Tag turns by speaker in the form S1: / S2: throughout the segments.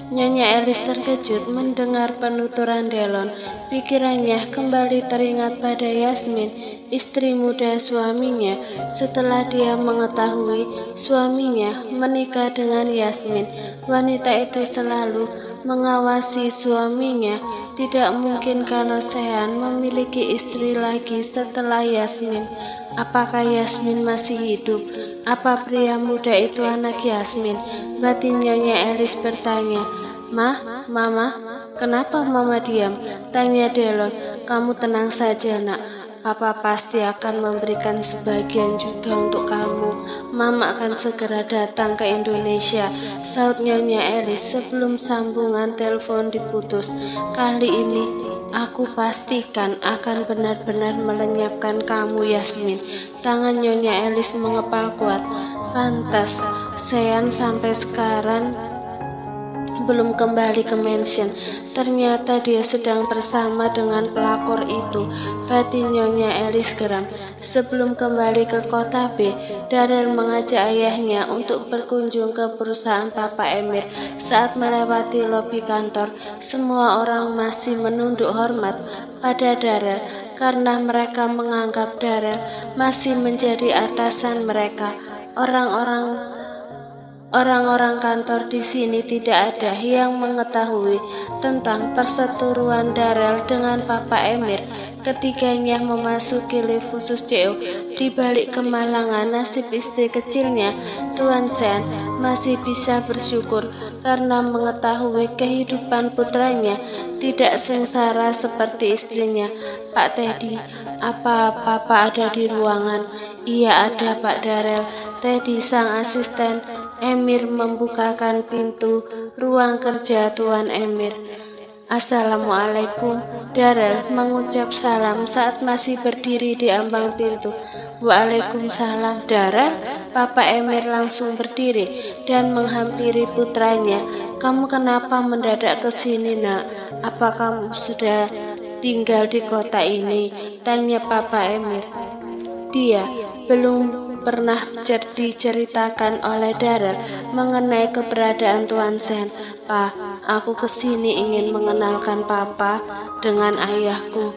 S1: Nyonya Elis terkejut mendengar penuturan Delon. Pikirannya kembali teringat pada Yasmin, istri muda suaminya. Setelah dia mengetahui suaminya menikah dengan Yasmin, wanita itu selalu mengawasi suaminya. Tidak mungkin kalau Sean memiliki istri lagi setelah Yasmin. Apakah Yasmin masih hidup? Apa pria muda itu anak Yasmin? Batin Nyonya Elis bertanya. Mama, kenapa Mama diam? Tanya Delon. Kamu tenang saja, nak. Papa pasti akan memberikan sebagian juga untuk kamu. Mama akan segera datang ke Indonesia, saut Nyonya Elis sebelum sambungan telepon diputus. Kali ini aku pastikan akan benar-benar melenyapkan kamu, Yasmin. Tangan Nyonya Elis mengepal kuat. Pantas, Sean sampai sekarang belum kembali ke mansion. Ternyata dia sedang bersama dengan pelakor itu. Batin Nyonya Elis geram. Sebelum kembali ke kota B, Darrell mengajak ayahnya untuk berkunjung ke perusahaan Papa Emir. Saat melewati lobi kantor, semua orang masih menunduk hormat pada Darrell karena mereka menganggap Darrell masih menjadi atasan mereka. Orang-orang kantor di sini tidak ada yang mengetahui tentang perseteruan Darrell dengan Papa Emir. Ketiganya memasuki lift khusus CEO. Di balik kemalangan nasib istri kecilnya, Tuan Sen masih bisa bersyukur karena mengetahui kehidupan putranya tidak sengsara seperti istrinya. Pak Teddy, apa Papa ada di ruangan? Iya ada, Pak Darrell. Teddy sang asisten Emir membukakan pintu ruang kerja Tuan Emir. Assalamualaikum. Darrell mengucap salam saat masih berdiri di ambang pintu. Waalaikumsalam. Darrell. Papa Emir langsung berdiri dan menghampiri putranya. Kamu kenapa mendadak ke sini, nak? Apa kamu sudah tinggal di kota ini? Tanya Papa Emir. Dia belum pernah diceritakan oleh Darrell mengenai keberadaan Tuan Sen. Pak, aku kesini ingin mengenalkan Papa dengan ayahku.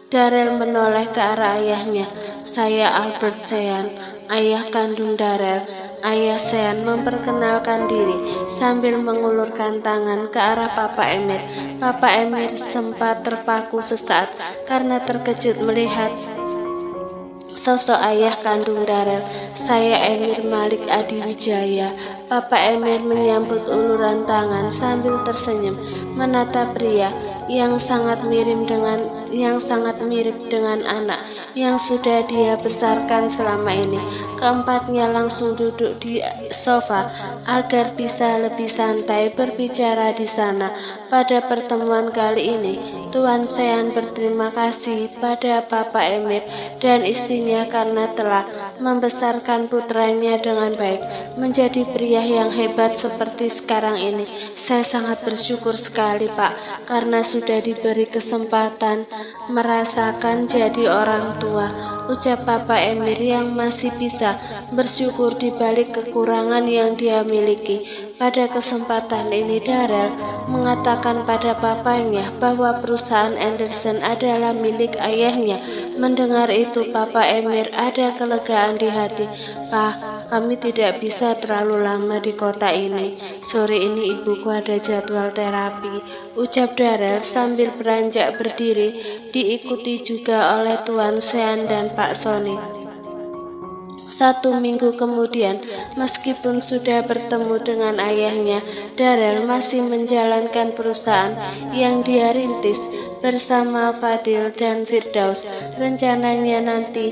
S1: Darrell menoleh ke arah ayahnya. Saya Albert Sean, ayah kandung Darrell. Ayah Sean memperkenalkan diri sambil mengulurkan tangan ke arah Papa Emir. Papa Emir sempat terpaku sesaat karena terkejut melihat sosok ayah kandung Darrell. Saya Emir Malik Adiwijaya. Papa Emir menyambut uluran tangan sambil tersenyum menatap pria yang sangat mirip dengan anak yang sudah dia besarkan selama ini. Keempatnya langsung duduk di sofa agar bisa lebih santai berbicara di sana. Pada pertemuan kali ini, Tuan Sean berterima kasih pada Papa Emir dan istrinya karena telah membesarkan putranya dengan baik menjadi pria yang hebat seperti sekarang ini. Saya sangat bersyukur sekali, Pak, karena sudah diberi kesempatan merasakan jadi orang tua, ucap Papa Emir yang masih bisa bersyukur di balik kekurangan yang dia miliki. Pada kesempatan ini Darrell mengatakan pada papanya bahwa perusahaan Anderson adalah milik ayahnya. Mendengar itu Papa Emir ada kelegaan di hati. Pak, kami tidak bisa terlalu lama di kota ini. Sore ini ibuku ada jadwal terapi, ucap Darrell sambil beranjak berdiri, diikuti juga oleh Tuan Sean dan Pak Sony. 1 minggu kemudian, meskipun sudah bertemu dengan ayahnya, Darrell masih menjalankan perusahaan yang dia rintis bersama Fadil dan Firdaus. Rencananya nanti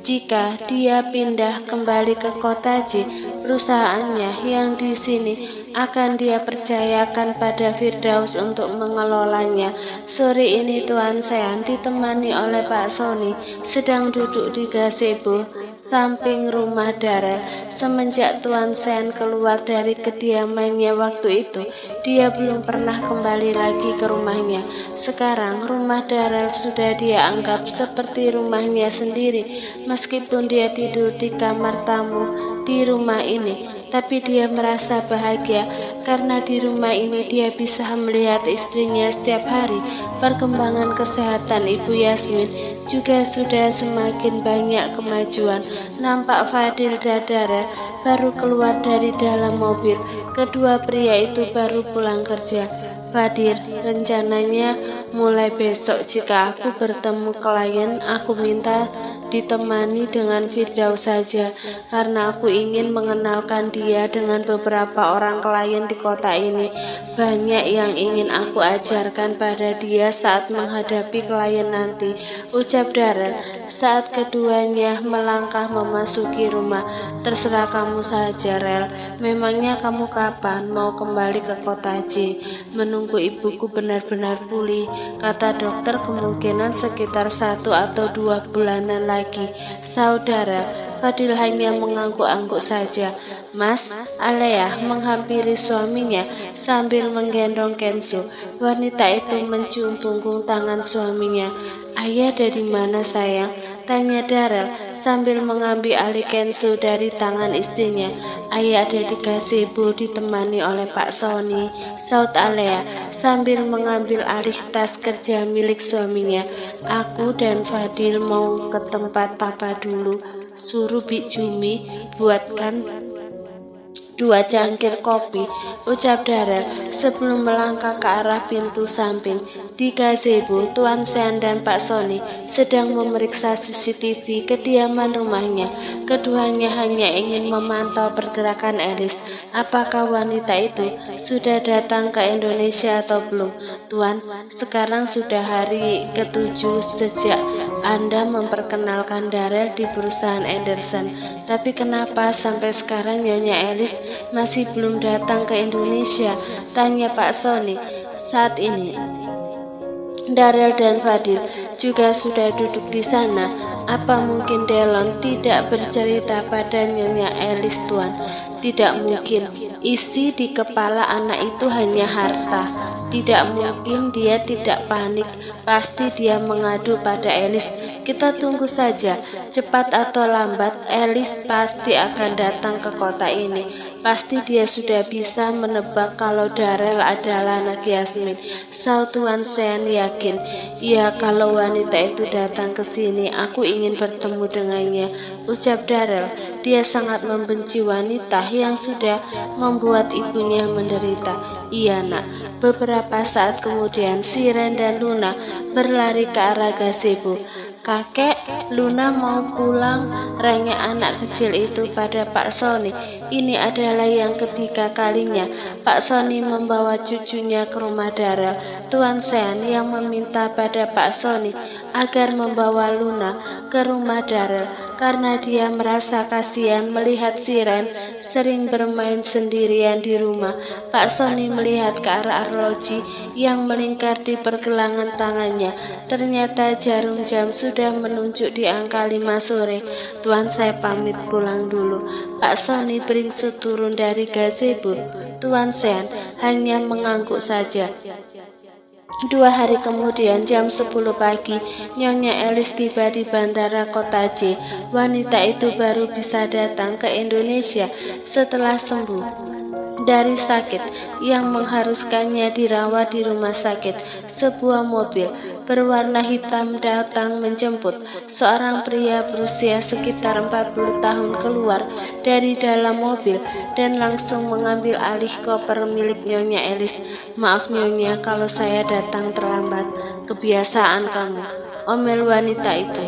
S1: jika dia pindah kembali ke kota J, perusahaannya yang di sini akan dia percayakan pada Firdaus untuk mengelolanya. Sore ini Tuan Sean ditemani oleh Pak Sony sedang duduk di gazebo samping rumah Darrell. Semenjak Tuan Sean keluar dari kediamannya waktu itu, dia belum pernah kembali lagi ke rumahnya. Sekarang rumah Darrell sudah dia anggap seperti rumahnya sendiri. Meskipun dia tidur di kamar tamu di rumah ini, tapi dia merasa bahagia karena di rumah ini dia bisa melihat istrinya setiap hari. Perkembangan kesehatan Ibu Yasmin juga sudah semakin banyak kemajuan. Nampak Fadil dan Darel baru keluar dari dalam mobil. Kedua pria itu baru pulang kerja. Fadil, rencananya mulai besok jika aku bertemu klien, aku minta ditemani dengan Firdaus saja, karena aku ingin mengenalkan dia dengan beberapa orang klien di kota ini. Banyak yang ingin aku ajarkan pada dia saat menghadapi klien nanti, ucap Darel saat keduanya melangkah memasuki rumah. Terserah kamu saja, Rel. Memangnya kamu kapan mau kembali ke kota J? Menunggu ibuku benar-benar pulih, kata dokter, kemungkinan sekitar 1 atau 2 bulanan lagi. Saudara Fadil hanya mengangguk-angguk saja. Mas, Alea menghampiri suaminya sambil menggendong Kenzo. Wanita itu mencium punggung tangan suaminya. Ayah dari mana sayang? Tanya Darel sambil mengambil alih Kenzo dari tangan istrinya. Ayah ada di gazebo ditemani oleh Pak Sony, saut Alea sambil mengambil alih tas kerja milik suaminya. Aku dan Fadil mau ke tempat papa dulu. Suruh Bik Jumi buatkan 2 cangkir kopi, ucap Darel sebelum melangkah ke arah pintu samping. Di gazebo, Tuan Sean dan Pak Sony sedang memeriksa CCTV kediaman rumahnya. Keduanya hanya ingin memantau pergerakan Elis. Apakah wanita itu sudah datang ke Indonesia atau belum? Tuan, sekarang sudah hari ke-7 sejak Anda memperkenalkan Darel di perusahaan Anderson. Tapi kenapa sampai sekarang Nyonya Elis masih belum datang ke Indonesia? Tanya Pak Sony. Saat ini Darel dan Fadil juga sudah duduk di sana. Apa mungkin Delon tidak bercerita pada Nyonya Elis, Tuan? Tidak mungkin. Isi di kepala anak itu hanya harta. Tidak mungkin dia tidak panik. Pasti dia mengadu pada Elis. Kita tunggu saja. Cepat atau lambat, Elis pasti akan datang ke kota ini. Pasti dia sudah bisa menebak kalau Darel adalah anak Yasmin. Saut Tuan Sean yakin. Ya, kalau wanita itu datang ke sini, aku ingin bertemu dengannya, ucap Darel. Dia sangat membenci wanita yang sudah membuat ibunya menderita. Iya, nak. Beberapa saat kemudian, Siren dan Luna berlari ke arah gazebo. Kakek, Luna mau pulang, ranya anak kecil itu pada Pak Sony. Ini adalah yang ketiga kalinya Pak Sony membawa cucunya ke rumah Darel. Tuan Sean yang meminta pada Pak Sony agar membawa Luna ke rumah Darel karena dia merasa kasihan melihat Siren sering bermain sendirian di rumah. Pak Sony melihat ke arah arloji yang melingkar di pergelangan tangannya. Ternyata jarum jam sudah menunjuk di angka 5 sore. Tuan, saya pamit pulang dulu. Pak Sony beringsut turun dari gazebo. Tuan Sean hanya mengangguk saja. 2 hari kemudian, jam 10 pagi, Nyonya Elis tiba di bandara kota J. Wanita itu baru bisa datang ke Indonesia setelah sembuh dari sakit yang mengharuskannya dirawat di rumah sakit. Sebuah mobil berwarna hitam datang menjemput. Seorang pria berusia sekitar 40 tahun keluar dari dalam mobil dan langsung mengambil alih koper milik Nyonya Elis. Maaf Nyonya kalau saya datang terlambat. Kebiasaan kamu, omel wanita itu.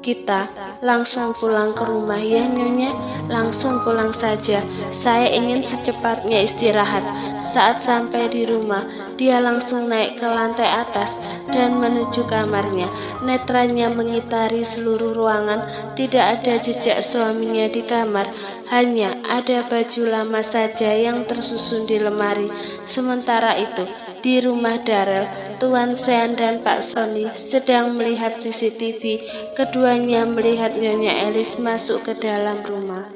S1: Kita langsung pulang ke rumah ya Nyonya, langsung pulang saja. Saya ingin secepatnya istirahat. Saat sampai di rumah, dia langsung naik ke lantai atas dan menuju kamarnya. Netranya mengitari seluruh ruangan. Tidak ada jejak suaminya di kamar. Hanya ada baju lama saja yang tersusun di lemari. Sementara itu, di rumah Darel, Tuan Sean dan Pak Sony sedang melihat CCTV. Keduanya melihat Nyonya Elis masuk ke dalam rumah.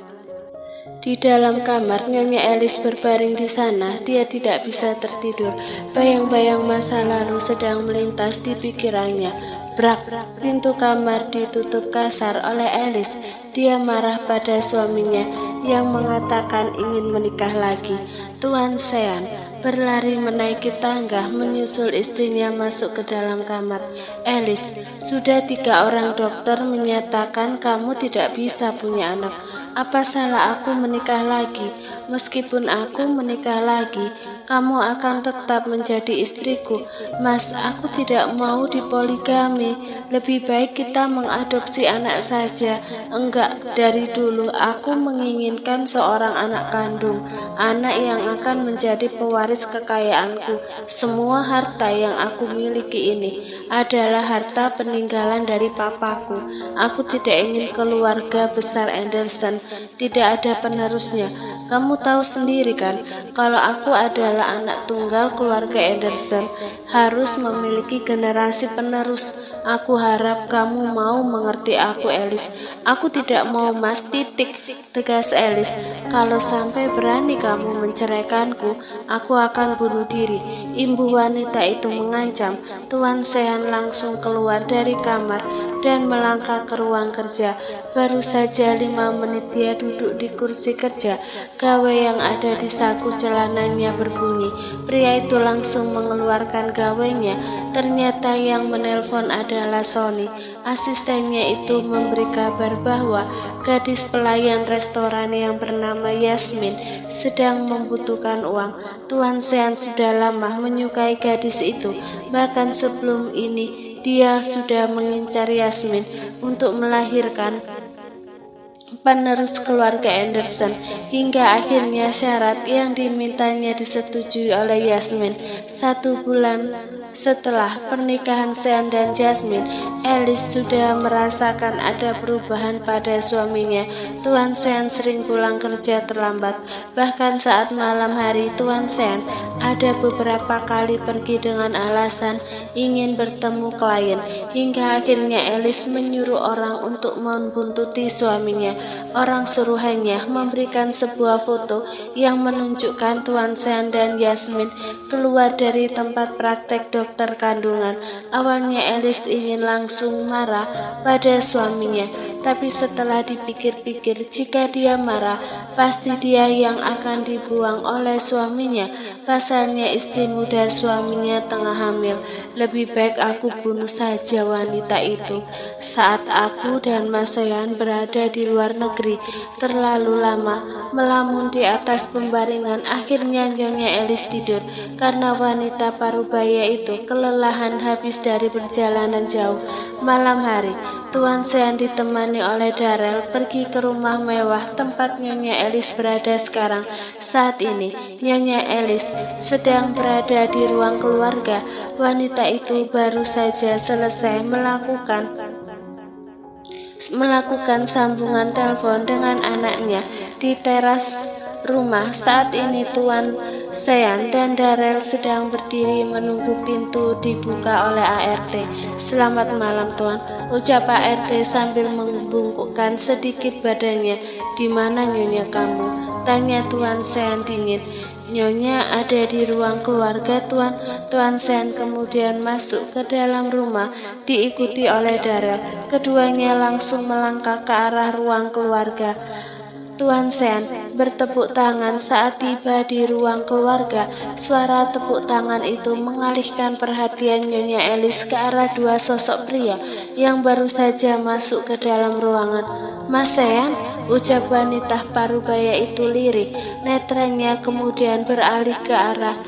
S1: Di dalam kamar, Nyonya Elis berbaring di sana. Dia tidak bisa tertidur. Bayang-bayang masa lalu sedang melintas di pikirannya. Brak, pintu kamar ditutup kasar oleh Elis. Dia marah pada suaminya yang mengatakan ingin menikah lagi. Tuan Sean berlari menaiki tangga menyusul istrinya masuk ke dalam kamar. Alice, sudah 3 orang dokter menyatakan kamu tidak bisa punya anak. Apa salah aku menikah lagi? Meskipun aku menikah lagi, kamu akan tetap menjadi istriku. Mas, aku tidak mau dipoligami. Lebih baik kita mengadopsi anak saja. Enggak, dari dulu aku menginginkan seorang anak kandung, anak yang akan menjadi pewaris kekayaanku. Semua harta yang aku miliki ini adalah harta peninggalan dari papaku. Aku tidak ingin keluarga besar Anderson, tidak ada penerusnya. Kamu tahu sendiri kan, kalau aku adalah anak tunggal keluarga Anderson, harus memiliki generasi penerus. Aku harap kamu mau mengerti aku, Alice. Aku tidak mau, Mas, titik, tegas Alice. Kalau sampai berani kamu menceraikanku, aku akan bunuh diri. Imbu wanita itu mengancam. Tuan Sean langsung keluar dari kamar dan melangkah ke ruang kerja. Baru saja 5 menit dia duduk di kursi kerja, gawe yang ada di saku celananya berbunyi. Pria itu langsung mengeluarkan gawenya. Ternyata yang menelpon adalah Sony. Asistennya itu memberi kabar bahwa gadis pelayan restoran yang bernama Yasmin sedang membutuhkan uang. Tuan Sean sudah lama menyukai gadis itu. Bahkan sebelum ini dia sudah mengincar Yasmin untuk melahirkan penerus keluarga Anderson, hingga akhirnya syarat yang dimintanya disetujui oleh Yasmin. 1 bulan setelah pernikahan Sean dan Jasmine, Alice sudah merasakan ada perubahan pada suaminya. Tuan Sean sering pulang kerja terlambat. Bahkan saat malam hari, Tuan Sean ada beberapa kali pergi dengan alasan ingin bertemu klien, hingga akhirnya Alice menyuruh orang untuk membuntuti suaminya. Orang suruhannya memberikan sebuah foto yang menunjukkan Tuan Sean dan Yasmin keluar dari tempat praktek dokter kandungan. Awalnya Alice ingin langsung marah pada suaminya, tapi setelah dipikir-pikir, jika dia marah, pasti dia yang akan dibuang oleh suaminya. Pasalnya istri muda suaminya tengah hamil. Lebih baik aku bunuh saja wanita itu. Saat aku dan Mas Sean berada di luar negeri terlalu lama melamun di atas pembaringan, akhirnya Nyonya Alice tidur karena wanita parubaya itu kelelahan habis dari perjalanan jauh. Malam hari, Tuan Sean ditemani oleh Darrell pergi ke rumah mewah tempat Nyonya Alice berada sekarang. Saat ini, Nyonya Alice sedang berada di ruang keluarga. Wanita itu baru saja selesai melakukan sambungan telepon dengan anaknya di teras rumah. Saat ini Tuan Sean dan Darrell sedang berdiri menunggu pintu dibuka oleh ART. "Selamat malam, Tuan," ucap ART sambil membungkukkan sedikit badannya. "Di mana Nyonya kamu?" tanya Tuan Sean dingin. "Nyonya ada di ruang keluarga, Tuan." Tuan Sean kemudian masuk ke dalam rumah diikuti oleh Darrell. Keduanya langsung melangkah ke arah ruang keluarga. Tuan Sean bertepuk tangan saat tiba di ruang keluarga. Suara tepuk tangan itu mengalihkan perhatian Nyonya Alice ke arah 2 sosok pria yang baru saja masuk ke dalam ruangan. "Mas Sean," ucap wanita parubaya itu lirih. Netranya kemudian beralih ke arah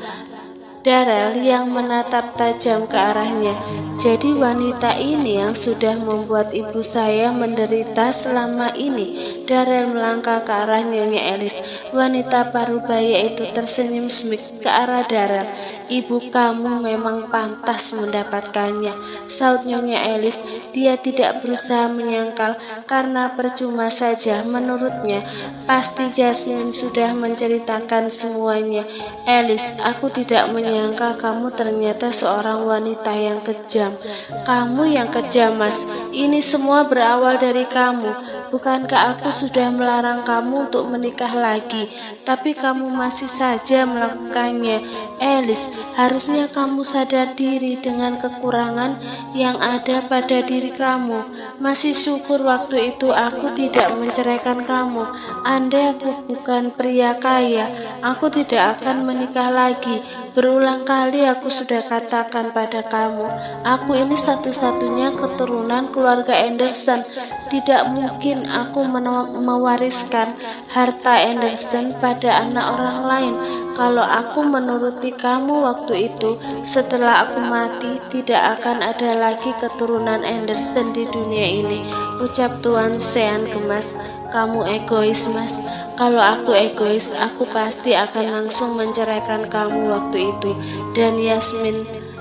S1: Darrell yang menatap tajam ke arahnya. "Jadi wanita ini yang sudah membuat ibu saya menderita selama ini." Darrell melangkah ke arah Nyonya Alice. Wanita parubaya itu tersenyum semik ke arah Darrell. "Ibu kamu memang pantas mendapatkannya," saut Nyonya Alice. Dia tidak berusaha menyangkal karena percuma saja menurutnya. Pasti Jasmine sudah menceritakan semuanya. "Alice, aku tidak menyangka kamu ternyata seorang wanita yang kejam." "Kamu yang kejam, Mas. Ini semua berawal dari kamu. Bukankah aku sudah melarang kamu untuk menikah lagi, tapi kamu masih saja melakukannya. Alice, harusnya kamu sadar diri dengan kekurangan yang ada pada diri kamu. Masih syukur waktu itu aku tidak menceraikan kamu. Andai aku bukan pria kaya, aku tidak akan menikah lagi. Berulang kali aku sudah katakan pada kamu, aku ini satu-satunya keturunan keluarga Anderson. Tidak mungkin aku mewariskan harta Anderson pada anak orang lain. Kalau aku menuruti kamu waktu itu, setelah aku mati, tidak akan ada lagi keturunan Anderson di dunia ini, ucap Tuan Sean gemas. Kamu egois, Mas. Kalau aku egois, aku pasti akan langsung menceraikan kamu waktu itu.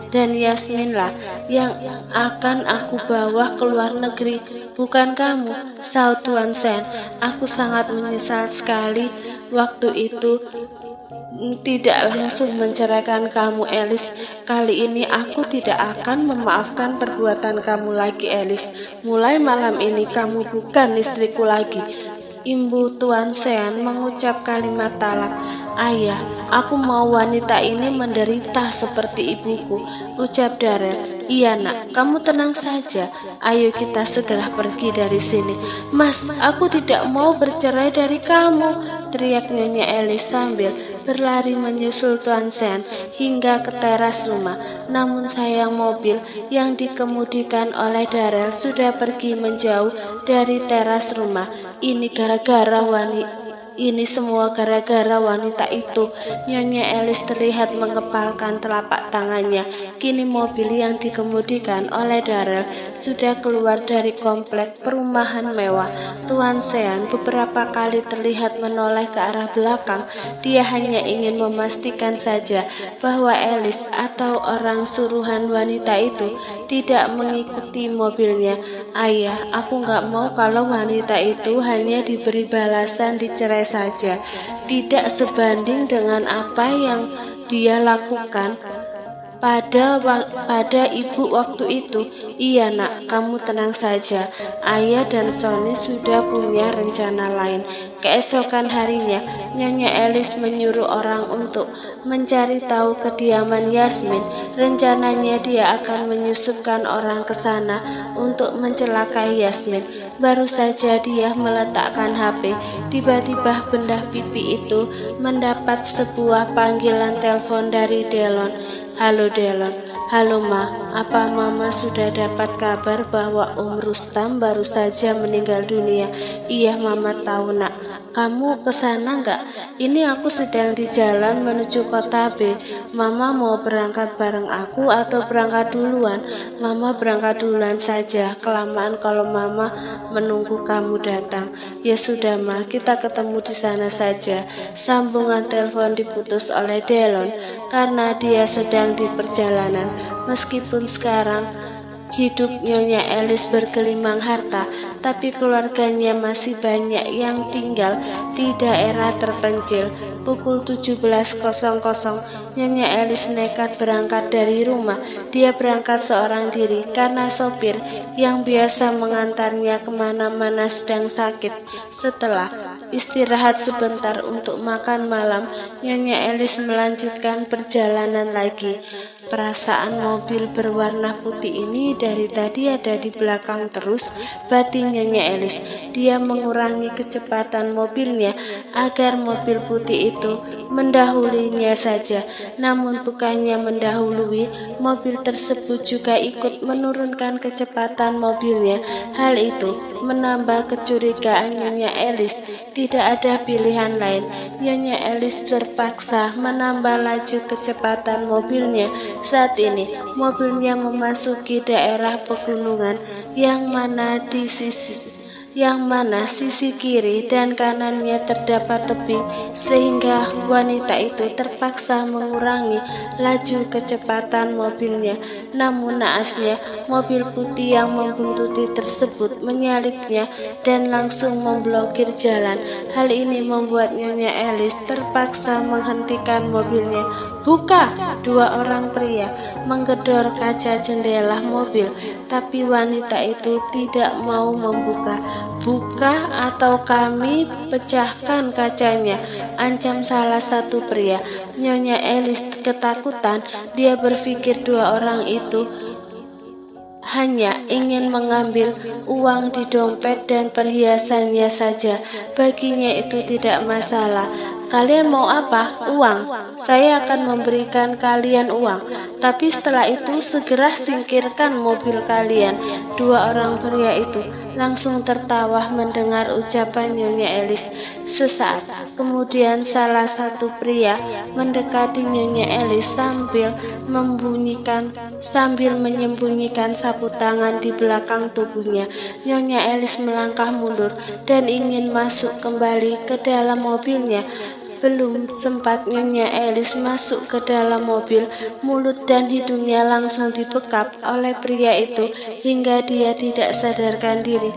S1: Dan Yasminlah yang akan aku bawa ke luar negeri, bukan kamu, saut Tuan Sen. Aku sangat menyesal sekali waktu itu tidak langsung menceraikan kamu, Alice. Kali ini aku tidak akan memaafkan perbuatan kamu lagi, Alice. Mulai malam ini kamu bukan istriku lagi. Imbu Tuan Sean mengucap kalimat talak. Ayah, aku mau wanita ini menderita seperti ibuku, ucap Darrell. Iya nak, kamu tenang saja. Ayo kita segera pergi dari sini. Mas, aku tidak mau bercerai dari kamu, teriak Nyonya Alice sambil berlari menyusul Tuan Sean hingga ke teras rumah. Namun sayang mobil yang dikemudikan oleh Darrell sudah pergi menjauh dari teras rumah. Ini semua gara-gara wanita itu. Nyonya Alice terlihat mengepalkan telapak tangannya. Kini mobil yang dikemudikan oleh Darrell sudah keluar dari komplek perumahan mewah. Tuan Sean beberapa kali terlihat menoleh ke arah belakang. Dia hanya ingin memastikan saja bahwa Alice atau orang suruhan wanita itu tidak mengikuti mobilnya. Ayah, aku nggak mau kalau wanita itu hanya diberi balasan dicerai saja, tidak sebanding dengan apa yang dia lakukan pada ibu waktu itu. Iya nak, kamu tenang saja. Ayah dan Sonny sudah punya rencana lain. Keesokan harinya, Nyonya Alice menyuruh orang untuk mencari tahu kediaman Yasmin. Rencananya dia akan menyusupkan orang ke sana untuk mencelakai Yasmin. Baru saja dia meletakkan HP, tiba-tiba benda pipi itu mendapat sebuah panggilan telepon dari Delon. Halo Delon. Halo Ma, apa Mama sudah dapat kabar bahwa Om Rustam baru saja meninggal dunia? Iya Mama tahu nak. Kamu kesana nggak? Ini aku sedang di jalan menuju kota B. Mama mau berangkat bareng aku atau berangkat duluan? Mama berangkat duluan saja. Kelamaan kalau Mama menunggu kamu datang. Ya sudah Ma, kita ketemu di sana saja. Sambungan telepon diputus oleh Delon karena dia sedang di perjalanan. Meskipun sekarang hidup Nyonya Alice bergelimang harta, tapi keluarganya masih banyak yang tinggal di daerah terpencil. Pukul 17.00, Nyonya Alice nekat berangkat dari rumah. Dia berangkat seorang diri karena sopir yang biasa mengantarnya kemana-mana sedang sakit. Setelah istirahat sebentar untuk makan malam, Nyonya Alice melanjutkan perjalanan lagi. Perasaan mobil berwarna putih ini dari tadi ada di belakang terus, batin Nyonya Alice. Dia mengurangi kecepatan mobilnya agar mobil putih itu mendahulinya saja. Namun bukannya mendahului, mobil tersebut juga ikut menurunkan kecepatan mobilnya. Hal itu menambah kecurigaan Nyonya Alice. Tidak ada pilihan lain. Nyonya Alice terpaksa menambah laju kecepatan mobilnya. Saat ini, mobilnya memasuki daerah pegunungan yang mana sisi kiri dan kanannya terdapat tebing, sehingga wanita itu terpaksa mengurangi laju kecepatan mobilnya. Namun naasnya, mobil putih yang membuntuti tersebut menyalipnya dan langsung memblokir jalan. Hal ini membuat Nyonya Alice terpaksa menghentikan mobilnya. "Buka!" Dua orang pria menggedor kaca jendela mobil, tapi wanita itu tidak mau membuka. "Buka atau kami pecahkan kacanya," ancam salah satu pria. Nyonya Elis ketakutan. Dia berpikir dua orang itu hanya ingin mengambil uang di dompet dan perhiasannya saja. Baginya itu tidak masalah. "Kalian mau apa? Uang? Saya akan memberikan kalian uang. Tapi setelah itu segera singkirkan mobil kalian." Dua orang pria itu langsung tertawa mendengar ucapan Nyonya Elis. Sesaat kemudian salah satu pria mendekati Nyonya Elis sambil menyembunyikan sapu tangan di belakang tubuhnya. Nyonya Elis melangkah mundur dan ingin masuk kembali ke dalam mobilnya. Belum sempat Nyonya Elis masuk ke dalam mobil, mulut dan hidungnya langsung dibekap oleh pria itu hingga dia tidak sadarkan diri.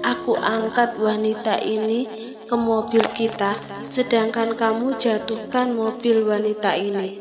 S1: "Aku angkat wanita ini ke mobil kita, sedangkan kamu jatuhkan mobil wanita ini."